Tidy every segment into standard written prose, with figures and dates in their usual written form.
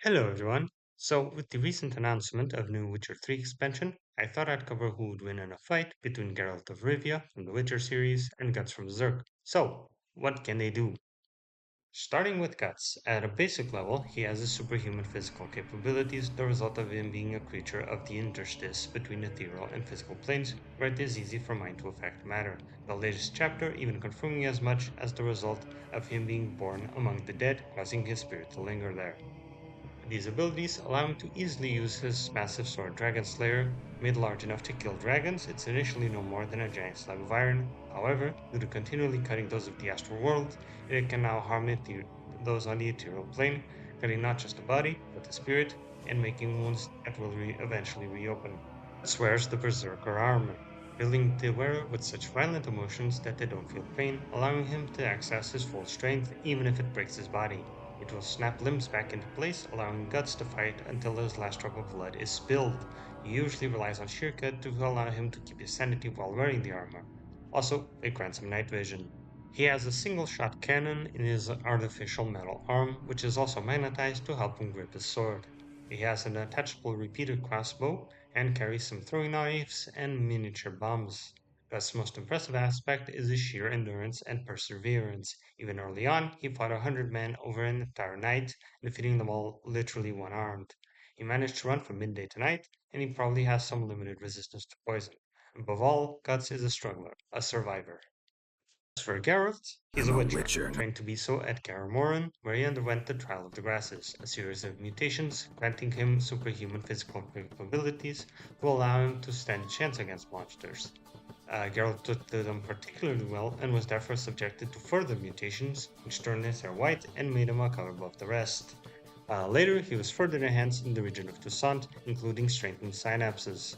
Hello everyone. So, with the recent announcement of new Witcher 3 expansion, I thought I'd cover who would win in a fight between Geralt of Rivia from the Witcher series and Guts from Berserk. So, what can they do? Starting with Guts, at a basic level, he has his superhuman physical capabilities, the result of him being a creature of the interstice between ethereal and physical planes, where it is easy for mind to affect matter. The latest chapter even confirming as much as the result of him being born among the dead, causing his spirit to linger there. These abilities allow him to easily use his massive sword Dragon Slayer. Made large enough to kill dragons, it's initially no more than a giant slab of iron. However, due to continually cutting those of the astral world, it can now harm those on the ethereal plane, cutting not just the body, but the spirit, and making wounds that will eventually reopen. This wears the Berserker armor, filling the wearer with such violent emotions that they don't feel pain, allowing him to access his full strength even if it breaks his body. It will snap limbs back into place, allowing Guts to fight until his last drop of blood is spilled. He usually relies on sheer cut to allow him to keep his sanity while wearing the armor. Also, it grants him night vision. He has a single shot cannon in his artificial metal arm, which is also magnetized to help him grip his sword. He has an attachable repeater crossbow and carries some throwing knives and miniature bombs. Guts' most impressive aspect is his sheer endurance and perseverance. Even early on, he fought 100 men over an entire night, defeating them all literally one-armed. He managed to run from midday to night, and he probably has some limited resistance to poison. Above all, Guts is a struggler, a survivor. As for Geralt, he's I'm a a witcher, witcher. trained to be so at Kaer where he underwent the Trial of the Grasses, a series of mutations granting him superhuman physical capabilities to allow him to stand a chance against monsters. Geralt took to them particularly well and was therefore subjected to further mutations, which turned his hair white and made him a color above the rest. Later, he was further enhanced in the region of Toussaint, including strengthened synapses.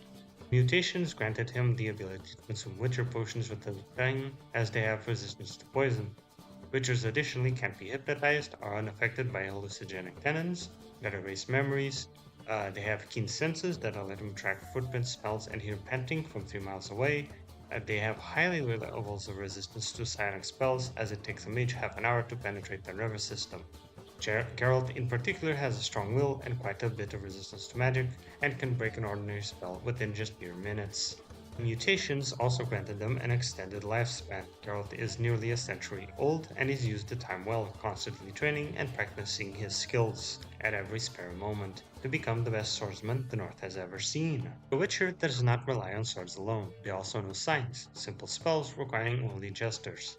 Mutations granted him the ability to consume Witcher potions with the time, as they have resistance to poison. Witchers additionally can't be hypnotized, are unaffected by hallucinogenic tenants that erase memories. They have keen senses that allow them to track footprints, smells, and hear panting from 3 miles away. They have highly low levels of resistance to psionic spells, as it takes a mage half an hour to penetrate their nervous system. Geralt in particular has a strong will and quite a bit of resistance to magic, and can break an ordinary spell within just mere minutes. Mutations also granted them an extended lifespan. Geralt is nearly a century old, and he's used the time well, constantly training and practicing his skills at every spare moment to become the best swordsman the North has ever seen. The Witcher does not rely on swords alone. They also know signs, simple spells requiring only gestures.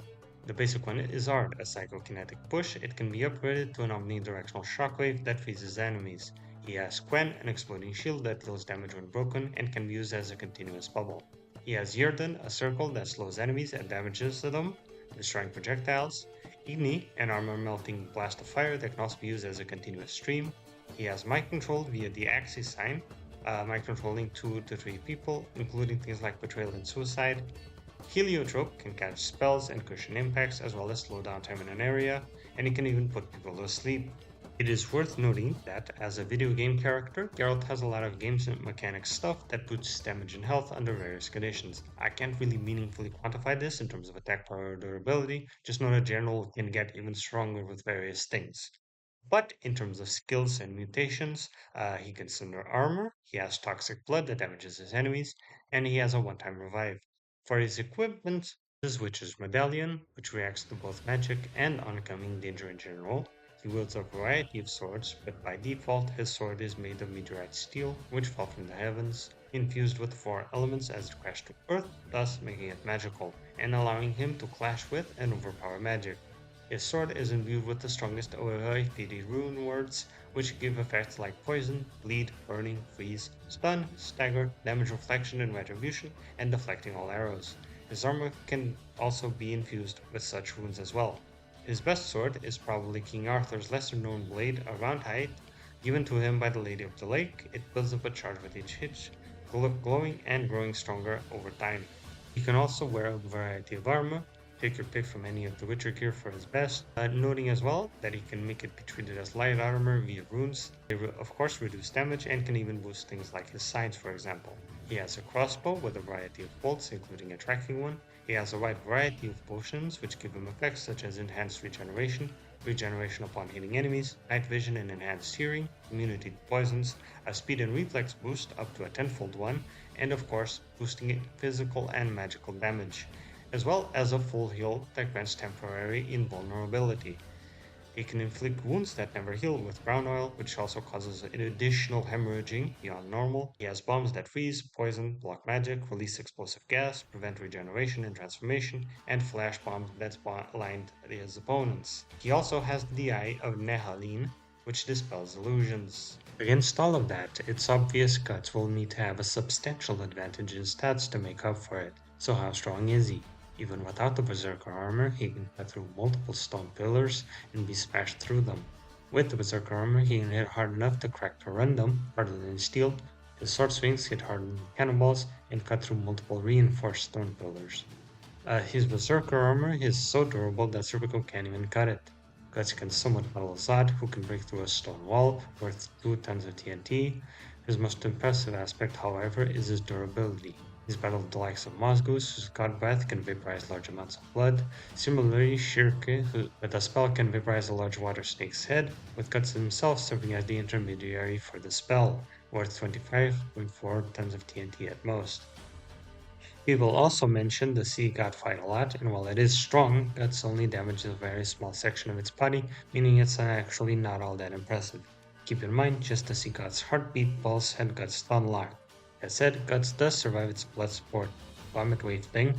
The basic one is Art, a psychokinetic push. It can be upgraded to an omnidirectional shockwave that freezes enemies. He has Quen, an exploding shield that deals damage when broken and can be used as a continuous bubble. He has Yerden, a circle that slows enemies and damages them, destroying projectiles. Igni, an armor-melting blast of fire that can also be used as a continuous stream. He has mind control via the Axis sign, mind controlling 2 to 3 people, including things like betrayal and suicide. Heliotrope can catch spells and cushion impacts as well as slow down time in an area, and it can even put people to sleep. It is worth noting that as a video game character, Geralt has a lot of games and mechanics stuff that boosts damage and health under various conditions. I can't really meaningfully quantify this in terms of attack power or durability, just know that General can get even stronger with various things. But in terms of skills and mutations, he can sunder armor, he has toxic blood that damages his enemies, and he has a one-time revive. For his equipment, his Witcher's Medallion, which reacts to both magic and oncoming danger in general. He wields a variety of swords, but by default his sword is made of meteorite steel, which fall from the heavens, infused with 4 elements as it crashed to Earth, thus making it magical, and allowing him to clash with and overpower magic. His sword is imbued with the strongest OOI rune words, which give effects like poison, bleed, burning, freeze, stun, stagger, damage reflection and retribution, and deflecting all arrows. His armor can also be infused with such runes as well. His best sword is probably King Arthur's lesser known blade, a round height, given to him by the Lady of the Lake. It builds up a charge with each hit, glowing and growing stronger over time. He can also wear a variety of armor. Take your pick from any of the Witcher gear for his best, noting as well that he can make it be treated as light armor via runes. They of course reduce damage and can even boost things like his sides, for example. He has a crossbow with a variety of bolts, including a tracking one. He has a wide variety of potions, which give him effects such as enhanced regeneration, regeneration upon hitting enemies, night vision and enhanced hearing, immunity to poisons, a speed and reflex boost up to a tenfold one, and of course, boosting physical and magical damage, as well as a full heal that grants temporary invulnerability. It can inflict wounds that never heal with brown oil, which also causes an additional hemorrhaging beyond normal. He has bombs that freeze, poison, block magic, release explosive gas, prevent regeneration and transformation, and flash bombs that blind his opponents. He also has the Eye of Nehalin, which dispels illusions. Against all of that, it's obvious Guts will need to have a substantial advantage in stats to make up for it. So how strong is he? Even without the Berserker armor, he can cut through multiple stone pillars and be smashed through them. With the Berserker armor, he can hit hard enough to crack Corundum, harder than steel. His sword swings hit harder than cannonballs and cut through multiple reinforced stone pillars. His Berserker armor is so durable that Serpico can't even cut it. Guts can somewhat battle Zod, who can break through a stone wall worth 2 tons of TNT. His most impressive aspect, however, is his durability. He's battled the likes of Mozgoose, whose god breath can vaporize large amounts of blood. Similarly, Shirke, who with a spell can vaporize a large water snake's head, with Guts himself serving as the intermediary for the spell, worth 25.4 tons of TNT at most. People also mention the sea god fight a lot, and while it is strong, Guts only damages a very small section of its body, meaning it's actually not all that impressive. Keep in mind, just the sea god's heartbeat, pulse, and Guts stun lock. That said, Guts does survive its blood sport vomit wave thing,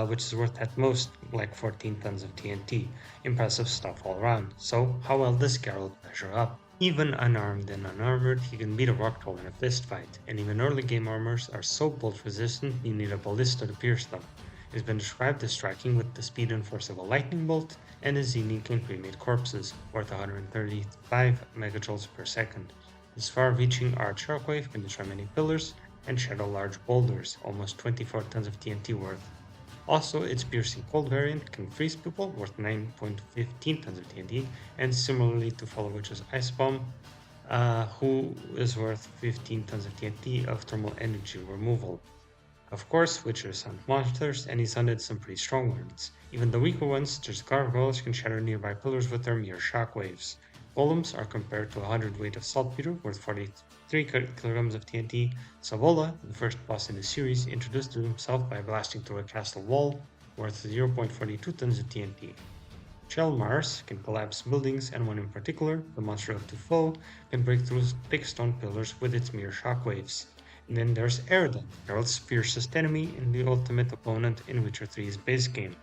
which is worth at most like 14 tons of TNT. Impressive stuff all around. So, how well does Geralt measure up? Even unarmed and unarmored, he can beat a rock troll in a fist fight, and even early game armors are so bolt resistant you need a ballista to pierce them. He's been described as striking with the speed and force of a lightning bolt, and is unique in pre-made corpses, worth 135 megajoules per second. His far-reaching arc shockwave can destroy many pillars, and shadow large boulders, almost 24 tons of TNT worth. Also, its piercing cold variant can freeze people, worth 9.15 tons of TNT, and similarly to WhowouldWin's Ice Bomb, who is worth 15 tons of TNT of thermal energy removal. Of course, Witchers hunt monsters, and he's hunted some pretty strong ones. Even the weaker ones, such as gargoyles, can shatter nearby pillars with their mere shockwaves. Golems are compared to a 100 weight of saltpeter, worth 43 kilograms of TNT. Savola, the first boss in the series, introduced himself by blasting through a castle wall, worth 0.42 tons of TNT. Mars can collapse buildings, and one in particular, the monster of Tufo, can break through thick stone pillars with its mere shockwaves. And then there's Eredin, Geralt's fiercest enemy and the ultimate opponent in Witcher 3's base game.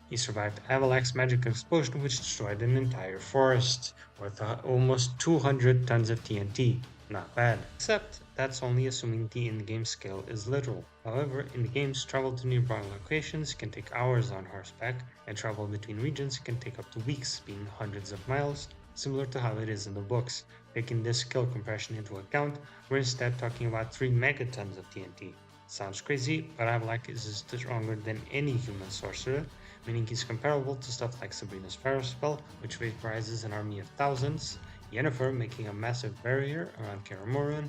He survived Avalak's magic explosion, which destroyed an entire forest, worth almost 200 tons of TNT. Not bad. Except, that's only assuming the in-game scale is literal. However, in the games, travel to nearby locations can take hours on horseback, and travel between regions can take up to weeks, being hundreds of miles, similar to how it is in the books. Taking this skill compression into account, we're instead talking about 3 megatons of TNT. Sounds crazy, but Avalak is stronger than any human sorcerer, meaning he's comparable to stuff like Sabrina's Pharaoh spell, which vaporizes an army of thousands, Yennefer making a massive barrier around Kaer Morhen,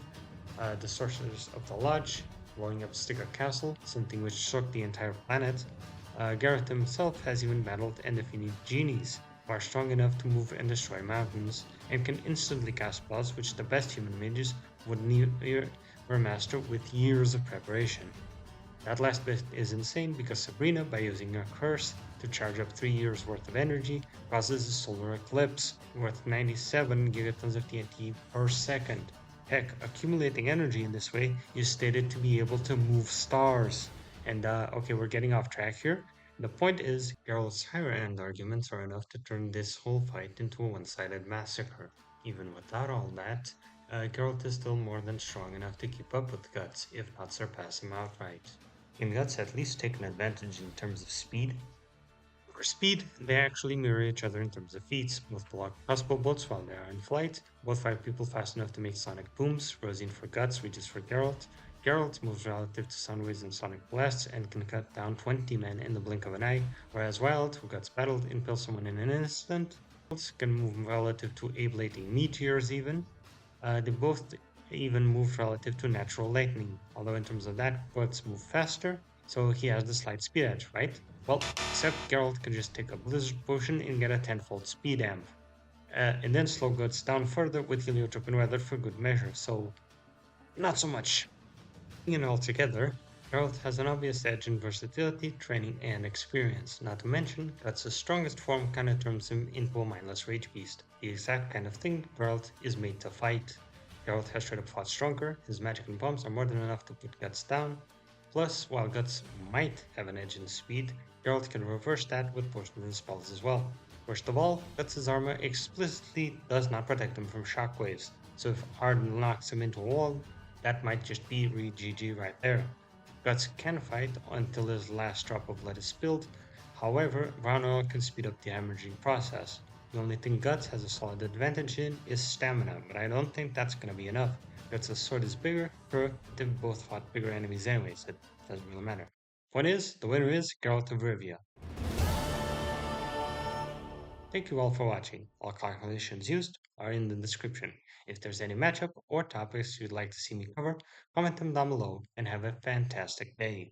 the sorcerers of the Lodge blowing up Stigga Castle, something which shook the entire planet. Gareth himself has even battled and defeated genies, who are strong enough to move and destroy mountains, and can instantly cast spells which the best human mages would never master with years of preparation. That last bit is insane because Sabrina, by using a curse to charge up 3 years worth of energy, causes a solar eclipse worth 97 gigatons of TNT per second. Heck, accumulating energy in this way is stated to be able to move stars. And okay, we're getting off track here. The point is, Geralt's higher end arguments are enough to turn this whole fight into a one-sided massacre. Even without all that, Geralt is still more than strong enough to keep up with Guts, if not surpass him outright. Can Guts at least take an advantage in terms of speed? For speed, they actually mirror each other in terms of feats. Both block crossbow bolts while they are in flight, both fight people fast enough to make sonic booms. Rosine for Guts, reaches for Geralt. Geralt moves relative to sound waves and sonic blasts and can cut down 20 men in the blink of an eye, whereas Wild, who Guts battled, impales someone in an instant. Can move relative to ablating meteors even. They both even move relative to natural lightning, although in terms of that, Guts move faster, so he has the slight speed edge, right? Well, except Geralt can just take a Blizzard Potion and get a tenfold speed amp. And then slow Guts down further with Heliotrope and Weather for good measure, so not so much. Altogether, Geralt has an obvious edge in versatility, training, and experience. Not to mention, Guts' strongest form kinda turns him into a mindless rage beast. The exact kind of thing Geralt is made to fight. Geralt has straight up fought stronger, his magic and bombs are more than enough to put Guts down. Plus, while Guts might have an edge in speed, Geralt can reverse that with potions and spells as well. Worst of all, Guts' armor explicitly does not protect him from shockwaves, so if Arden knocks him into a wall, that might just be re-GG right there. Guts can fight until his last drop of blood is spilled. However, Brown Oil can speed up the hemorrhaging process. The only thing Guts has a solid advantage in is stamina, but I don't think that's gonna be enough. Guts' sword is bigger, but they've both fought bigger enemies anyway, so it doesn't really matter. Point is, the winner is Geralt of Rivia. Thank you all for watching. All calculations used are in the description. If there's any matchup or topics you'd like to see me cover, comment them down below and have a fantastic day.